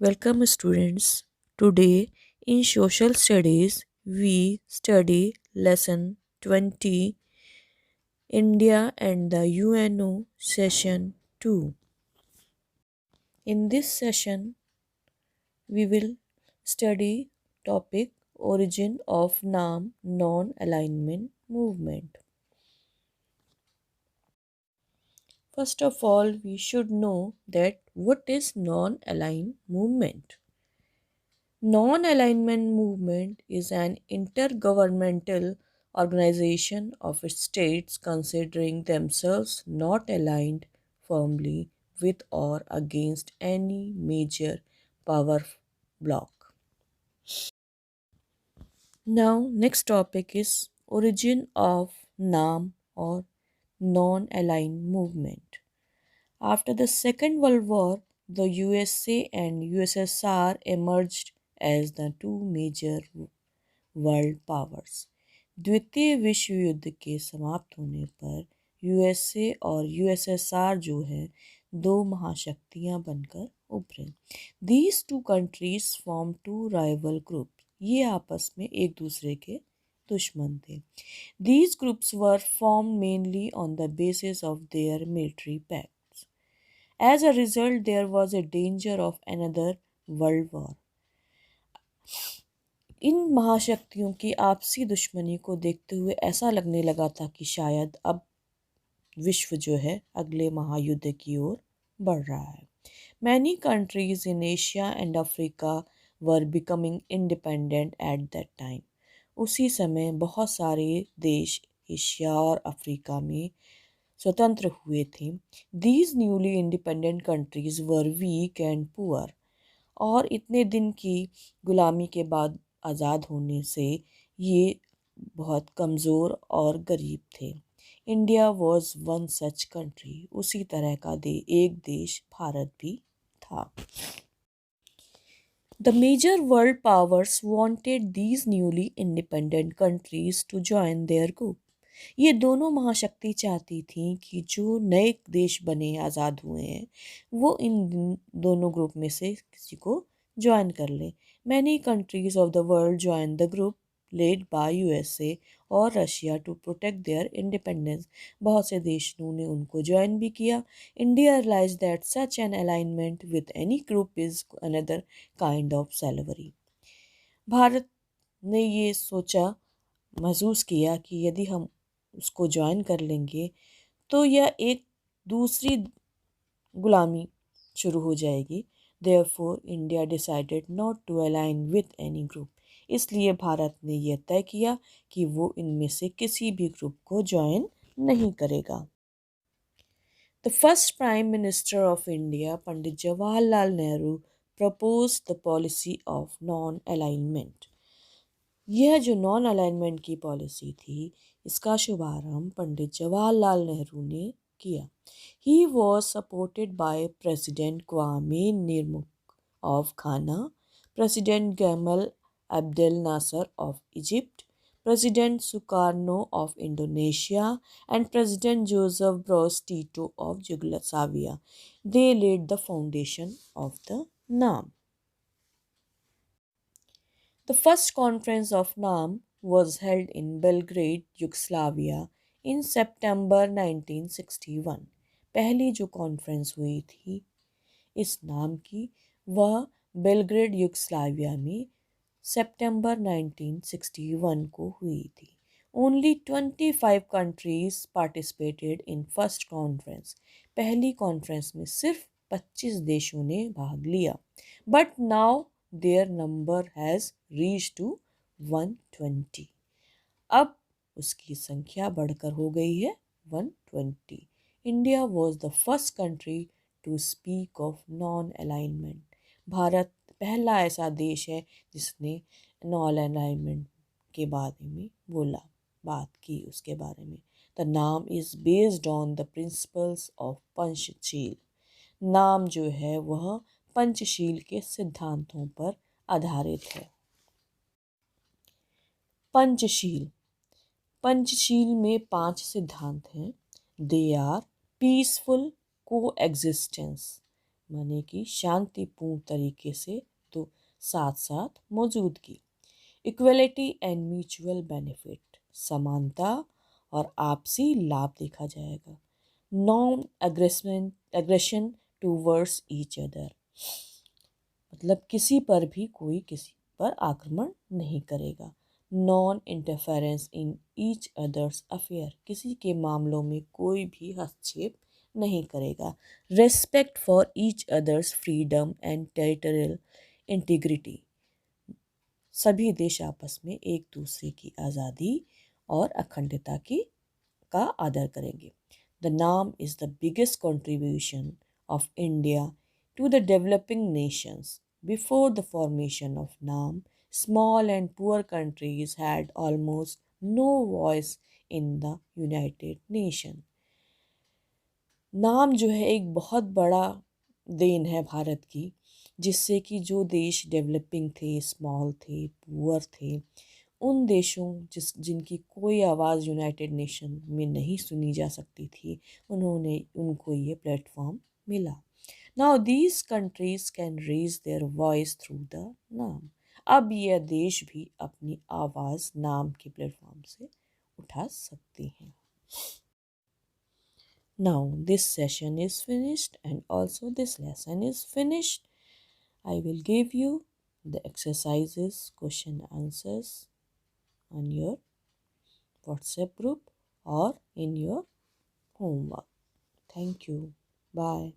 Welcome students. Today in social studies we study lesson 20 India and the UNO session 2. In this session we will study topic origin of NAM non-alignment movement. First of all we should know that what is non-aligned movement. Non-alignment movement is an intergovernmental organization of states considering themselves not aligned firmly with or against any major power bloc. Now, next topic is origin of NAM or non-aligned movement. After the Second World War, the USA and USSR emerged as the two major world powers. द्वितीय विश्व युद्ध के समाप्त होने पर USA और USSR जो है दो महाशक्तियां बनकर उभरे। These two countries form two rival group. ये आपस में एक दूसरे के दुश्मन थे। These groups were form mainly on the basis of their military pacts. As a result there was a danger of another world war. इन महाशक्तियों की आपसी दुश्मनी को देखते हुए ऐसा लगने लगा था कि शायद अब विश्व जो है अगले महायुद्ध की ओर बढ़ रहा है। Many countries in Asia and Africa were becoming independent at that time. उसी समय बहुत सारे देश एशिया और अफ्रीका में स्वतंत्र हुए थे। These newly independent countries were weak and poor. और इतने दिन की गुलामी के बाद आज़ाद होने से ये बहुत कमज़ोर और गरीब थे। India was one such country. उसी तरह का एक देश भारत भी था। The major world powers wanted these newly independent countries to join their group. ये दोनों महाशक्ति चाहती थी कि जो नए देश बने आज़ाद हुए हैं वो इन दोनों ग्रुप में से किसी को ज्वाइन कर ले। Many countries of the world join the group led by USA और Russia to protect their independence. बहुत से देशों ने उनको ज्वाइन भी किया। India realize that such an alignment with any group is another kind of slavery. भारत ने ये सोचा महसूस किया कि यदि हम उसको ज्वाइन कर लेंगे तो यह एक दूसरी गुलामी शुरू हो जाएगी। Therefore, India decided not to align with any group. इसलिए भारत ने यह तय किया कि वो इनमें से किसी भी ग्रुप को ज्वाइन नहीं करेगा। The first Prime Minister of India, Pandit Jawaharlal Nehru, proposed the policy of non-alignment. यह जो नॉन अलाइनमेंट की पॉलिसी थी इसका शुभारंभ पंडित जवाहरलाल नेहरू ने किया। He was supported by President Kwame Nkrumah of Ghana, President Gamal Abdel Nasser of Egypt, President Sukarno of Indonesia, and President Joseph Broz Tito of Yugoslavia. They laid the foundation of the NAM. The first conference of NAM was held in Belgrade, Yugoslavia in September 1961. पहली जो conference हुई थी इस नाम की वह Belgrade Yugoslavia में सितंबर 1961 को हुई थी। Only 25 countries participated in first conference. पहली कॉन्फ्रेंस में सिर्फ 25 देशों ने भाग लिया। But now their number has reached to 120. अब उसकी संख्या बढ़कर हो गई है 120. India was the first country to speak of non-alignment. Bharat पहला ऐसा देश है जिसने नॉन अलाइनमेंट के बारे में बात की उसके बारे में। द नाम is based on the principles of Panchsheel. नाम जो है वह पंचशील के सिद्धांतों पर आधारित है। पंचशील पंचशील में 5 सिद्धांत हैं। दे आर पीसफुल को एग्जिस्टेंस, माने कि शांतिपूर्ण तरीके से, तो साथ साथ मौजूदगी। इक्वलिटी एंड म्यूचुअल बेनिफिट, समानता और आपसी लाभ देखा जाएगा। Non aggression towards each other, मतलब किसी पर भी कोई किसी पर आक्रमण नहीं करेगा। Non interference in each others affair, किसी के मामलों में कोई भी हस्तक्षेप नहीं करेगा। Respect for each others freedom and territorial integrity, सभी देश आपस में एक दूसरे की आज़ादी और अखंडता की का आदर करेंगे। द नाम is the biggest contribution of India to the developing nations. Before the formation of NAM, small and poor countries had almost no voice in the United Nations. नाम जो है एक बहुत बड़ा देन है भारत की, जिससे कि जो देश डेवलपिंग थे, स्मॉल थे, पुअर थे, उन देशों जिनकी कोई आवाज़ यूनाइटेड नेशन में नहीं सुनी जा सकती थी, उनको ये प्लेटफॉर्म मिला। Now these countries can raise their voice through the NAM, अब यह देश भी अपनी आवाज़ नाम के प्लेटफॉर्म से उठा सकते हैं। Now this session is finished and also this lesson is finished. I will give you the exercises, question answers on your WhatsApp group or in your homework. Thank you. Bye.